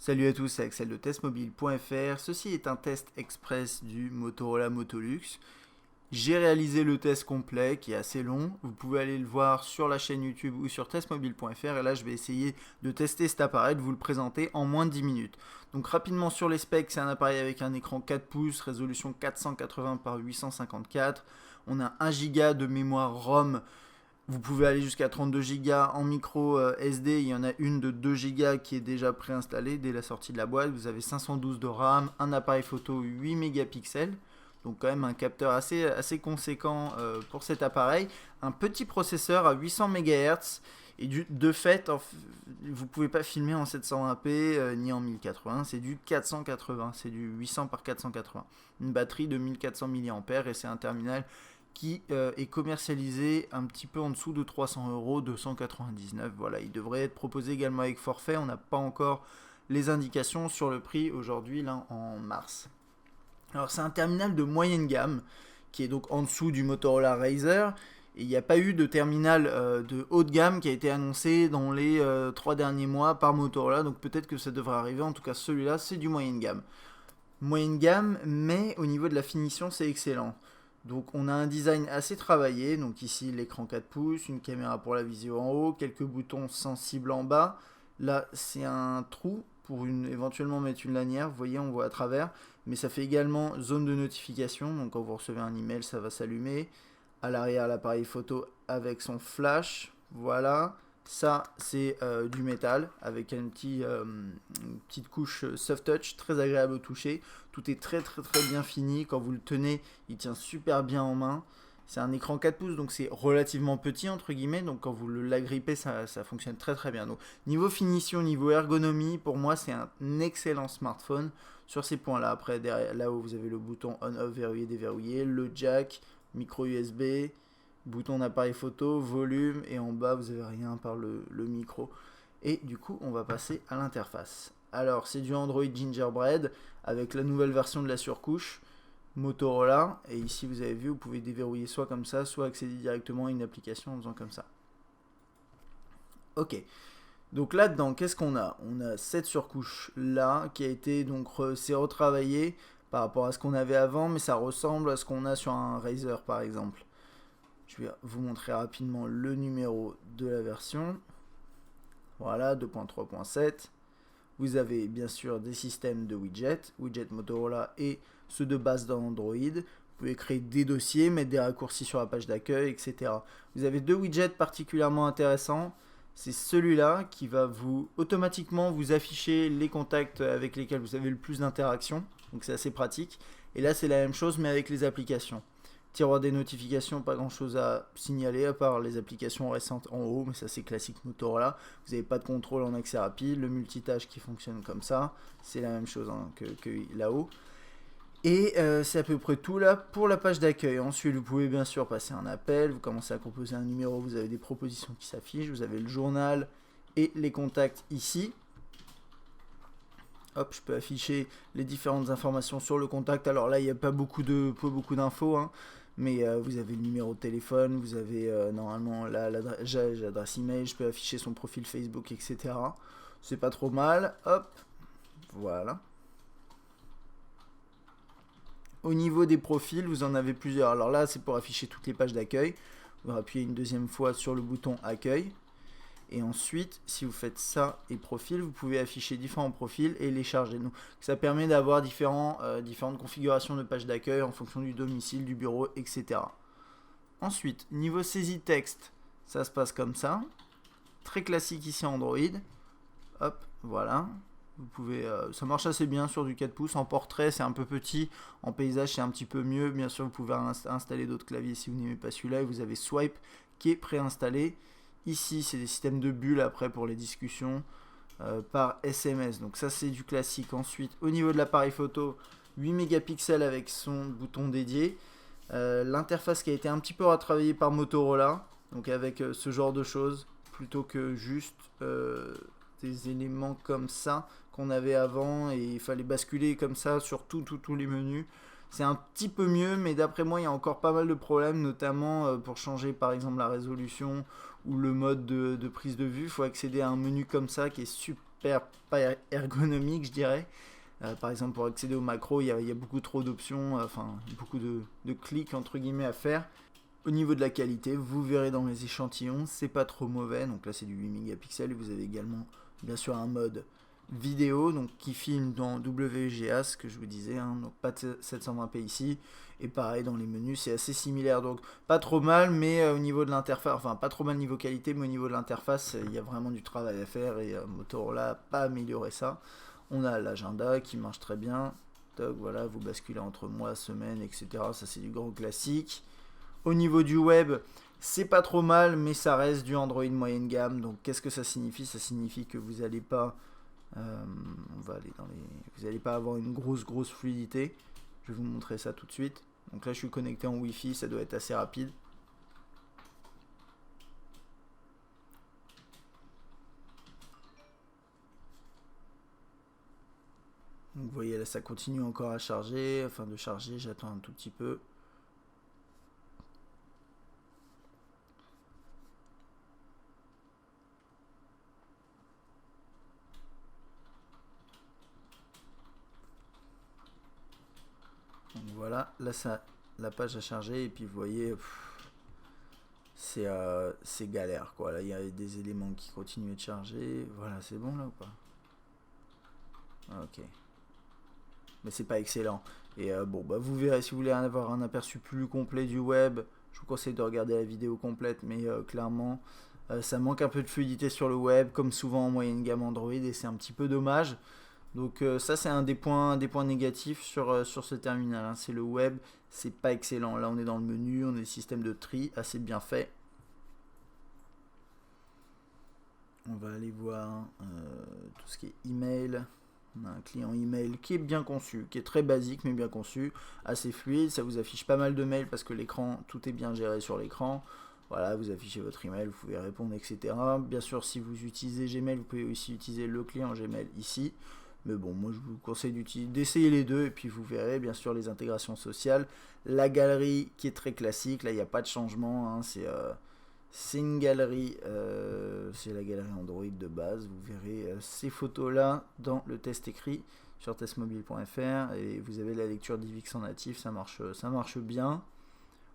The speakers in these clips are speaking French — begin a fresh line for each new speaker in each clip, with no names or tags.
Salut à tous, c'est Axel de testmobile.fr. Ceci est un test express du Motorola Motolux. J'ai réalisé le test complet qui est assez long. Vous pouvez aller le voir sur la chaîne YouTube ou sur testmobile.fr. Et là, je vais essayer de tester cet appareil, de vous le présenter en moins de 10 minutes. Donc rapidement sur les specs, c'est un appareil avec un écran 4 pouces, résolution 480 par 854. On a 1 Go de mémoire ROM. Vous pouvez aller jusqu'à 32 Go en micro SD. Il y en a une de 2 Go qui est déjà préinstallée dès la sortie de la boîte. Vous avez 512 de RAM, un appareil photo 8 mégapixels. Donc quand même un capteur assez conséquent pour cet appareil. Un petit processeur à 800 MHz. Et de fait, vous ne pouvez pas filmer en 720p ni en 1080. C'est du 480. C'est du 800 par 480. Une batterie de 1400 mAh et c'est un terminal qui est commercialisé un petit peu en dessous de 300 euros, 299. Voilà, il devrait être proposé également avec forfait. On n'a pas encore les indications sur le prix aujourd'hui, là, en mars. Alors, c'est un terminal de moyenne gamme qui est donc en dessous du Motorola Razr. Et il n'y a pas eu de terminal de haut de gamme qui a été annoncé dans les 3 derniers mois par Motorola. Donc, peut-être que ça devrait arriver. En tout cas, celui-là, c'est du moyenne gamme. Moyenne gamme, mais au niveau de la finition, c'est excellent. Donc on a un design assez travaillé, donc ici l'écran 4 pouces, une caméra pour la visio en haut, quelques boutons sensibles en bas. Là c'est un trou pour éventuellement mettre une lanière, vous voyez on voit à travers, mais ça fait également zone de notification, donc quand vous recevez un email ça va s'allumer. À l'arrière l'appareil photo avec son flash, voilà. Ça, c'est du métal avec une petite couche soft touch, très agréable au toucher. Tout est très bien fini. Quand vous le tenez, il tient super bien en main. C'est un écran 4 pouces, donc c'est relativement petit, entre guillemets. Donc quand vous l'agrippez, ça fonctionne très bien. Donc niveau finition, niveau ergonomie, pour moi, c'est un excellent smartphone sur ces points-là. Après, derrière, là-haut, vous avez le bouton on-off, verrouillé, déverrouillé, le jack, micro USB, bouton d'appareil photo, volume, et en bas vous avez rien par le micro. Et du coup on va passer à l'interface. Alors c'est du Android Gingerbread avec la nouvelle version de la surcouche Motorola, et ici vous avez vu, vous pouvez déverrouiller soit comme ça, soit accéder directement à une application en faisant comme ça. Ok, donc là-dedans, qu'est-ce qu'on a? On a cette surcouche là qui a été donc c'est retravaillé par rapport à ce qu'on avait avant, mais ça ressemble à ce qu'on a sur un Razer par exemple. Je vais vous montrer rapidement le numéro de la version. Voilà, 2.3.7. Vous avez bien sûr des systèmes de widgets, widget Motorola et ceux de base dans Android. Vous pouvez créer des dossiers, mettre des raccourcis sur la page d'accueil, etc. Vous avez deux widgets particulièrement intéressants. C'est celui-là qui va automatiquement vous afficher les contacts avec lesquels vous avez le plus d'interaction. Donc c'est assez pratique. Et là c'est la même chose mais avec les applications. Tiroir des notifications, pas grand chose à signaler à part les applications récentes en haut, mais ça c'est classique Motorola. Vous n'avez pas de contrôle en accès rapide, le multitâche qui fonctionne comme ça, c'est la même chose hein, que là-haut. Et c'est à peu près tout là pour la page d'accueil. Ensuite, vous pouvez bien sûr passer un appel, vous commencez à composer un numéro, vous avez des propositions qui s'affichent, vous avez le journal et les contacts ici. Hop, je peux afficher les différentes informations sur le contact. Alors là, il n'y a pas beaucoup d'infos, hein, mais vous avez le numéro de téléphone, vous avez normalement l'adresse email, je peux afficher son profil Facebook, etc. C'est pas trop mal. Hop, voilà. Au niveau des profils, vous en avez plusieurs. Alors là, c'est pour afficher toutes les pages d'accueil. Vous appuyez une deuxième fois sur le bouton accueil. Et ensuite, si vous faites ça et profil, vous pouvez afficher différents profils et les charger. Donc, ça permet d'avoir différentes configurations de pages d'accueil en fonction du domicile, du bureau, etc. Ensuite, niveau saisie texte, ça se passe comme ça. Très classique ici Android. Hop, voilà. Vous pouvez, ça marche assez bien sur du 4 pouces. En portrait, c'est un peu petit. En paysage, c'est un petit peu mieux. Bien sûr, vous pouvez installer d'autres claviers si vous n'aimez pas celui-là. Et vous avez Swipe qui est préinstallé. Ici, c'est des systèmes de bulles après pour les discussions par SMS. Donc ça, c'est du classique. Ensuite, au niveau de l'appareil photo, 8 mégapixels avec son bouton dédié. L'interface qui a été un petit peu retravaillée par Motorola. Donc avec ce genre de choses, plutôt que juste des éléments comme ça qu'on avait avant. Et il fallait basculer comme ça sur tous les menus. C'est un petit peu mieux, mais d'après moi, il y a encore pas mal de problèmes, notamment pour changer par exemple la résolution ou le mode de prise de vue. Il faut accéder à un menu comme ça qui est super pas ergonomique, je dirais. Par exemple, pour accéder au macro, il y a beaucoup trop d'options, beaucoup de clics entre guillemets à faire. Au niveau de la qualité, vous verrez dans les échantillons, c'est pas trop mauvais. Donc là, c'est du 8 mégapixels. Vous avez également, bien sûr, un mode vidéo, donc qui filme dans WGA, ce que je vous disais, hein, donc pas de 720p ici. Et pareil dans les menus, c'est assez similaire, donc pas trop mal, mais au niveau de l'interface, enfin pas trop mal niveau qualité, mais au niveau de l'interface, il y a vraiment du travail à faire et Motorola n'a pas amélioré ça. On a l'agenda qui marche très bien. Donc voilà, vous basculez entre mois, semaines, etc. Ça c'est du grand classique. Au niveau du web, c'est pas trop mal, mais ça reste du Android moyenne gamme. Donc qu'est-ce que ça signifie? Ça signifie que vous n'allez pas, vous n'allez pas avoir une grosse fluidité. Je vais vous montrer ça tout de suite. Donc là, je suis connecté en Wi-Fi, ça doit être assez rapide. Donc vous voyez là, ça continue encore à charger. Afin de charger, j'attends un tout petit peu. Donc voilà, là la page a chargé et puis vous voyez, c'est galère quoi. Là il y a des éléments qui continuent de charger. Voilà, c'est bon là ou pas? Ok. Mais c'est pas excellent. Et bon, bah vous verrez, si vous voulez avoir un aperçu plus complet du web, je vous conseille de regarder la vidéo complète, mais clairement, ça manque un peu de fluidité sur le web, comme souvent en moyenne gamme Android, et c'est un petit peu dommage. Donc ça c'est un des points négatifs sur ce terminal, hein. C'est le web, c'est pas excellent. Là on est dans le menu, on a le système de tri assez bien fait. On va aller voir tout ce qui est email. On a un client email qui est bien conçu, qui est très basique mais bien conçu, assez fluide. Ça vous affiche pas mal de mails parce que l'écran, tout est bien géré sur l'écran. Voilà, vous affichez votre email, vous pouvez répondre, etc. Bien sûr, si vous utilisez Gmail, vous pouvez aussi utiliser le client Gmail ici. Mais bon, moi je vous conseille d'essayer les deux et puis vous verrez bien sûr les intégrations sociales. La galerie qui est très classique, là il n'y a pas de changement, hein, c'est une galerie, c'est la galerie Android de base. Vous verrez ces photos là dans le test écrit sur testmobile.fr et vous avez la lecture DivX en natif, ça marche bien.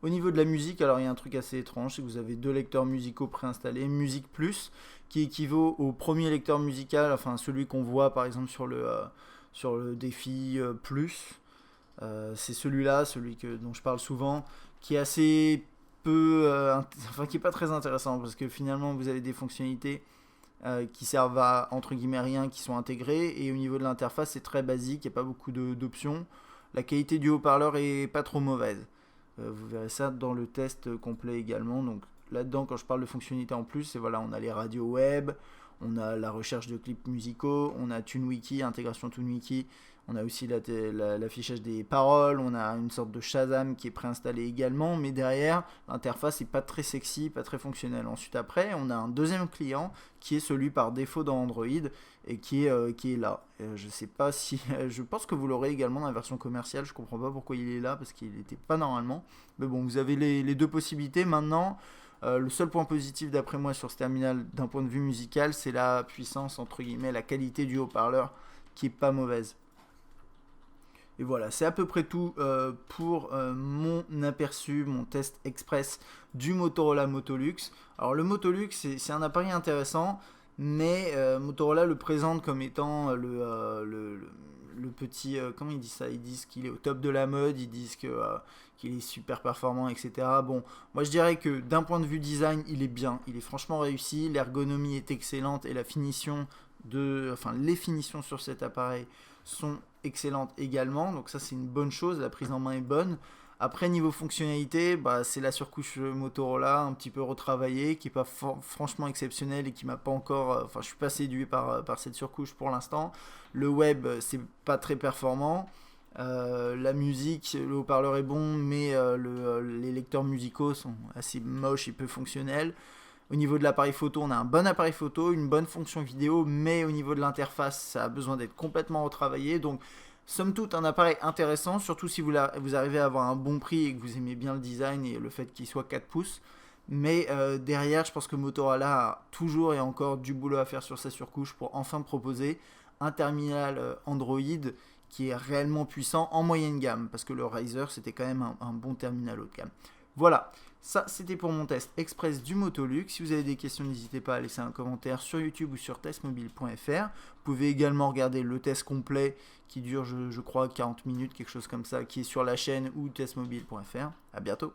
Au niveau de la musique, alors il y a un truc assez étrange, c'est que vous avez deux lecteurs musicaux préinstallés, Musique Plus, qui équivaut au premier lecteur musical, enfin celui qu'on voit par exemple sur le défi Plus. C'est celui-là, dont je parle souvent, qui est assez qui est pas très intéressant parce que finalement vous avez des fonctionnalités qui servent à entre guillemets rien, qui sont intégrées, et au niveau de l'interface c'est très basique, il n'y a pas beaucoup d'options. La qualité du haut-parleur est pas trop mauvaise. Vous verrez ça dans le test complet également. Donc là-dedans, quand je parle de fonctionnalités en plus, c'est voilà, on a les radios web, on a la recherche de clips musicaux, on a TuneWiki, intégration TuneWiki, on a aussi l'affichage des paroles, on a une sorte de Shazam qui est préinstallé également, mais derrière, l'interface n'est pas très sexy, pas très fonctionnelle. Ensuite, après, on a un deuxième client qui est celui par défaut dans Android et qui est là. Je sais pas si. Je pense que vous l'aurez également dans la version commerciale, je comprends pas pourquoi il est là parce qu'il n'était pas normalement. Mais bon, vous avez les deux possibilités. Maintenant, le seul point positif d'après moi sur ce terminal d'un point de vue musical, c'est la puissance, entre guillemets, la qualité du haut-parleur qui est pas mauvaise. Et voilà, c'est à peu près tout pour mon aperçu, mon test express du Motorola Motolux. Alors le Motolux, c'est un appareil intéressant, mais Motorola le présente comme étant le petit... comment ils disent ça? Ils disent qu'il est au top de la mode, ils disent qu'il est super performant, etc. Bon, moi je dirais que d'un point de vue design, il est bien, il est franchement réussi, l'ergonomie est excellente et les finitions sur cet appareil sont excellentes également, donc ça c'est une bonne chose, la prise en main est bonne. Après niveau fonctionnalité, c'est la surcouche Motorola un petit peu retravaillée qui n'est pas franchement exceptionnelle et qui m'a pas encore, je suis pas séduit par cette surcouche pour l'instant. Le web c'est pas très performant. La musique, le haut-parleur est bon, mais les lecteurs musicaux sont assez moches et peu fonctionnels. Au niveau de l'appareil photo, on a un bon appareil photo, une bonne fonction vidéo, mais au niveau de l'interface, ça a besoin d'être complètement retravaillé. Donc, somme toute, un appareil intéressant, surtout si vous arrivez à avoir un bon prix et que vous aimez bien le design et le fait qu'il soit 4 pouces. Mais derrière, je pense que Motorola a toujours et encore du boulot à faire sur sa surcouche pour enfin proposer un terminal Android qui est réellement puissant en moyenne gamme, parce que le Razer c'était quand même un bon terminal haut de gamme. Voilà, ça c'était pour mon test express du Motolux. Si vous avez des questions, n'hésitez pas à laisser un commentaire sur YouTube ou sur testmobile.fr. Vous pouvez également regarder le test complet qui dure je crois 40 minutes, quelque chose comme ça, qui est sur la chaîne ou testmobile.fr. À bientôt.